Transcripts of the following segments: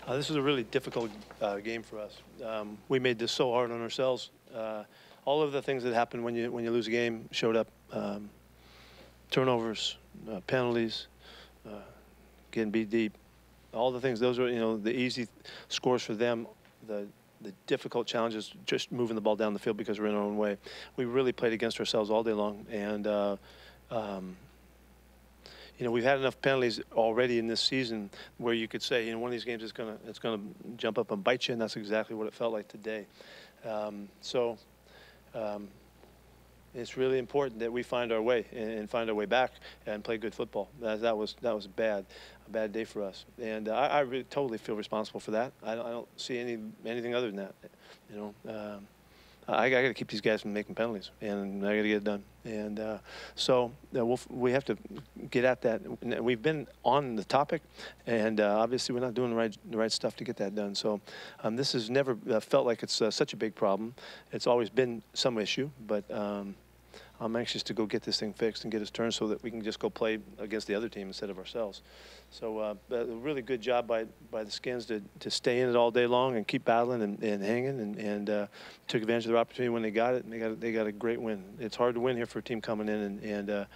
This was a really difficult game for us. We made this so hard on ourselves. All of the things that happen when you lose a game showed up: turnovers, penalties, getting beat deep. All the things. Those were the easy scores for them. The difficult challenges, just moving the ball down the field because we're in our own way. We really played against ourselves all day long, and we've had enough penalties already in this season where you could say, one of these games it's gonna jump up and bite you, and that's exactly what it felt like today. It's really important that we find our way and find our way back and play good football. That was a bad day for us, and I really totally feel responsible for that. I don't see anything other than that. I got to keep these guys from making penalties, and I got to get it done. And we have to get at that. We've been on the topic, and obviously we're not doing the right stuff to get that done. So this has never felt like it's such a big problem. It's always been some issue, but I'm anxious to go get this thing fixed and get us turned so that we can just go play against the other team instead of ourselves. So a really good job by the Skins to stay in it all day long and keep battling and hanging, and took advantage of their opportunity when they got it, and they got a great win. It's hard to win here for a team coming in, and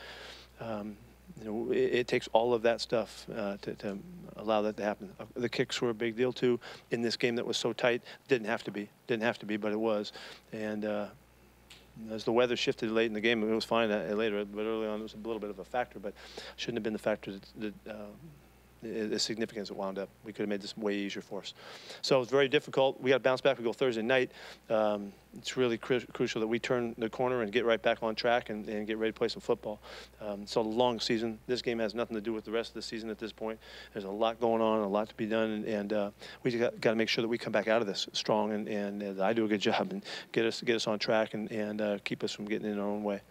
it takes all of that stuff to allow that to happen. The kicks were a big deal too in this game that was so tight. Didn't have to be, but it was. And as the weather shifted late in the game, it was fine later, but early on it was a little bit of a factor, but shouldn't have been the factor that as significant as it wound up. We could have made this way easier for us. So it was very difficult. We got to bounce back. We go Thursday night. It's really crucial that we turn the corner and get right back on track and get ready to play some football. It's a long season. This game has nothing to do with the rest of the season at this point. There's a lot going on, a lot to be done, and we got to make sure that we come back out of this strong and I do a good job and get us on track and keep us from getting in our own way.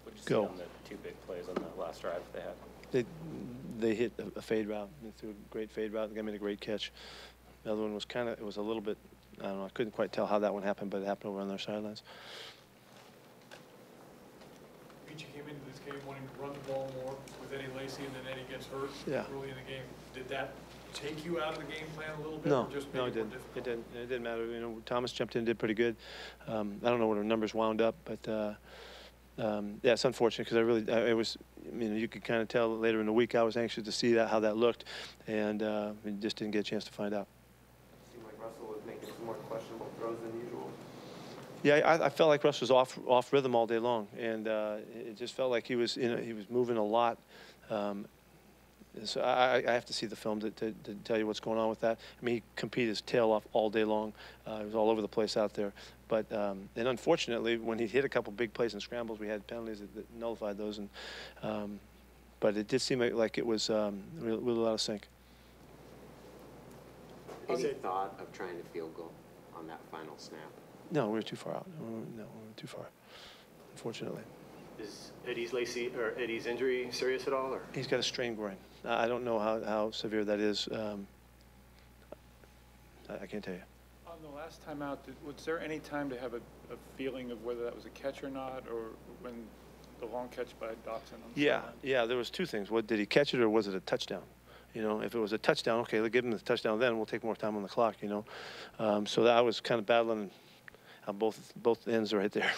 What did you see on the two big plays on that last drive that they had? They hit a fade route. They threw a great fade route. The guy made a great catch. The other one was it was a little bit, I don't know, I couldn't quite tell how that one happened, but it happened over on their sidelines. Pete, you came into this game wanting to run the ball more with Eddie Lacy, and then Eddie gets hurt early in the game. Did that take you out of the game plan a little bit? No, it didn't. It didn't matter. Thomas jumped in and did pretty good. I don't know what our numbers wound up, but yeah, it's unfortunate because you could kind of tell later in the week I was anxious to see how that looked, and we just didn't get a chance to find out. It seemed like Russell was making some more questionable throws than usual. Yeah, I felt like Russ was off rhythm all day long, and it just felt like he was moving a lot. So I have to see the film to tell you what's going on with that. I mean, he competed his tail off all day long. He was all over the place out there. But and unfortunately, when he hit a couple big plays and scrambles, we had penalties that nullified those. And but it did seem like it was really out of sync. Any thought of trying to field goal on that final snap? No, we were too far out. No, we were too far, unfortunately. Is Eddie's injury serious at all? Or? He's got a strained groin. I don't know how severe that is. I can't tell you. On the last time out, was there any time to have a feeling of whether that was a catch or not, or when the long catch by Dotson? Yeah, there was two things. Did he catch it or was it a touchdown? If it was a touchdown, okay, let's give him the touchdown then. We'll take more time on the clock, So I was kind of battling on both ends right there.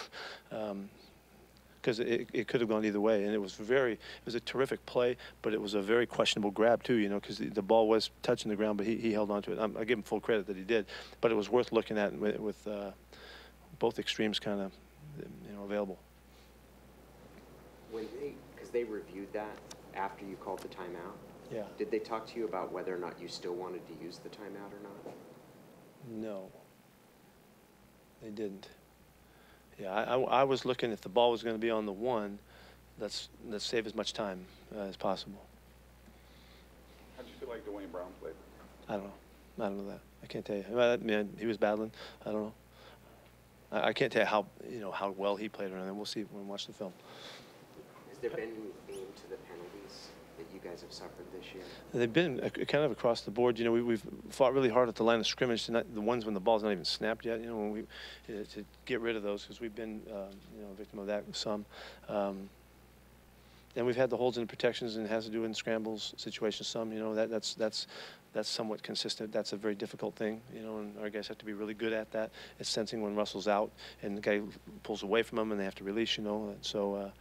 Because it could have gone either way, and it was a terrific play, but it was a very questionable grab too, because the ball was touching the ground, but he held on to it. I give him full credit that he did, but it was worth looking at with both extremes kind of, available. Because they reviewed that after you called the timeout. Yeah. Did they talk to you about whether or not you still wanted to use the timeout or not? No, they didn't. Yeah, I was looking if the ball was going to be on the one, let's save as much time as possible. How did you feel like Dwayne Brown played? I don't know that. I can't tell you. I mean, he was battling. I don't know. I can't tell you how well he played or anything. We'll see when we watch the film. Has there been any theme to the penalties that you guys have suffered this year? They've been kind of across the board. We've fought really hard at the line of scrimmage, the ones when the ball's not even snapped yet. When to get rid of those because we've been a victim of that some. And we've had the holds and protections, and it has to do in scrambles situations some. That's that's somewhat consistent. That's a very difficult thing, you know, and our guys have to be really good at that. It's sensing when Russell's out and the guy pulls away from him and they have to release, you know. And so,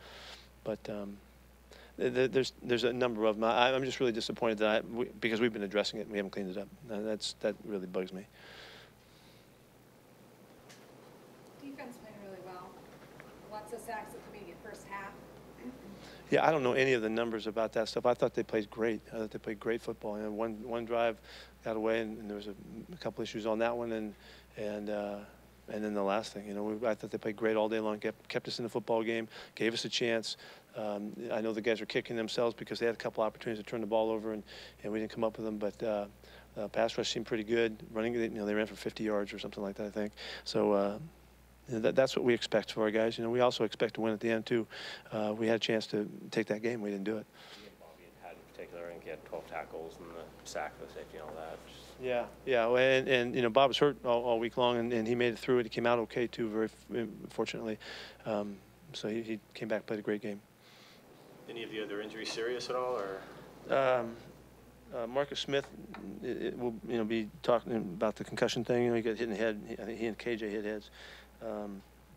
there's a number of them. I'm just really disappointed that because we've been addressing it and we haven't cleaned it up. That really bugs me. Defense played really well. Lots of sacks at the beginning first half. Yeah, I don't know any of the numbers about that stuff. I thought they played great. I thought they played great football. And one drive got away, and there was a couple issues on that one, and then the last thing, you know, I thought they played great all day long. Kept us in the football game, gave us a chance. I know the guys were kicking themselves because they had a couple opportunities to turn the ball over, and we didn't come up with them. But pass rush seemed pretty good. Running, you know, they ran for 50 yards or something like that, I think. So. That's what we expect for our guys. You know, we also expect to win at the end too. We had a chance to take that game. We didn't do it. Bobby had in particular, I think he had 12 tackles and the sack, the safety, and all that. Yeah. And you know, Bob was hurt all week long, and he made it through it. He came out okay too, very fortunately. So he came back, played a great game. Any of the other injuries serious at all, or? Marcus Smith will, you know, be talking about the concussion thing. You know, he got hit in the head. I think he and KJ hit heads.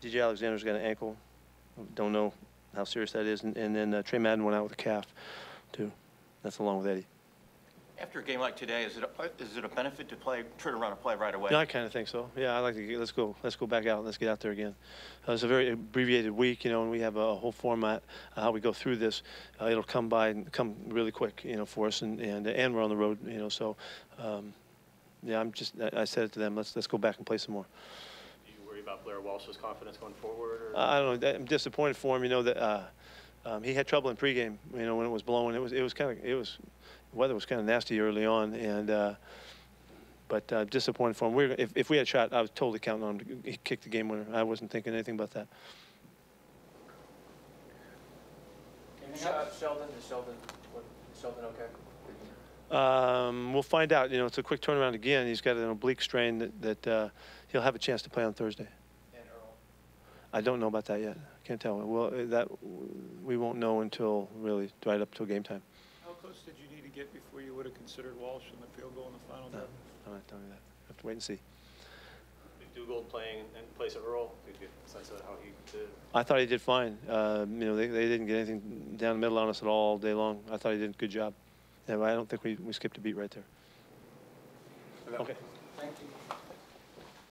DJ Alexander's got an ankle. Don't know how serious that is. And then Trey Madden went out with a calf, too. That's along with Eddie. After a game like today, is it a benefit to try to run a play right away? Yeah, I kind of think so. Yeah, I like to let's go back out. Let's get out there again. It's a very abbreviated week, you know, and we have a whole format how we go through this. It'll come really quick, you know, for us, and we're on the road, you know. So, yeah, I said it to them. Let's go back and play some more. About Blair Walsh's confidence going forward? Or? I don't know. I'm disappointed for him. You know that he had trouble in pregame. You know, when it was blowing, the weather was kind of nasty early on, and but disappointed for him. If we had shot, I was totally counting on him to kick the game winner. I wasn't thinking anything about that. Sheldon, is Sheldon okay? We'll find out. You know, it's a quick turnaround again. He's got an oblique strain that he'll have a chance to play on Thursday. And Earl? I don't know about that yet. Can't tell. Well, that we won't know until really right up till game time. How close did you need to get before you would have considered Walsh in the field goal in the final? No, I'm not telling you that. I have to wait and see. Dugald playing in place of Earl, did you get a sense of how he did? I thought he did fine. You know, they didn't get anything down the middle on us at all day long. I thought he did a good job. Yeah, I don't think we skipped a beat right there. Okay. Okay. Thank you.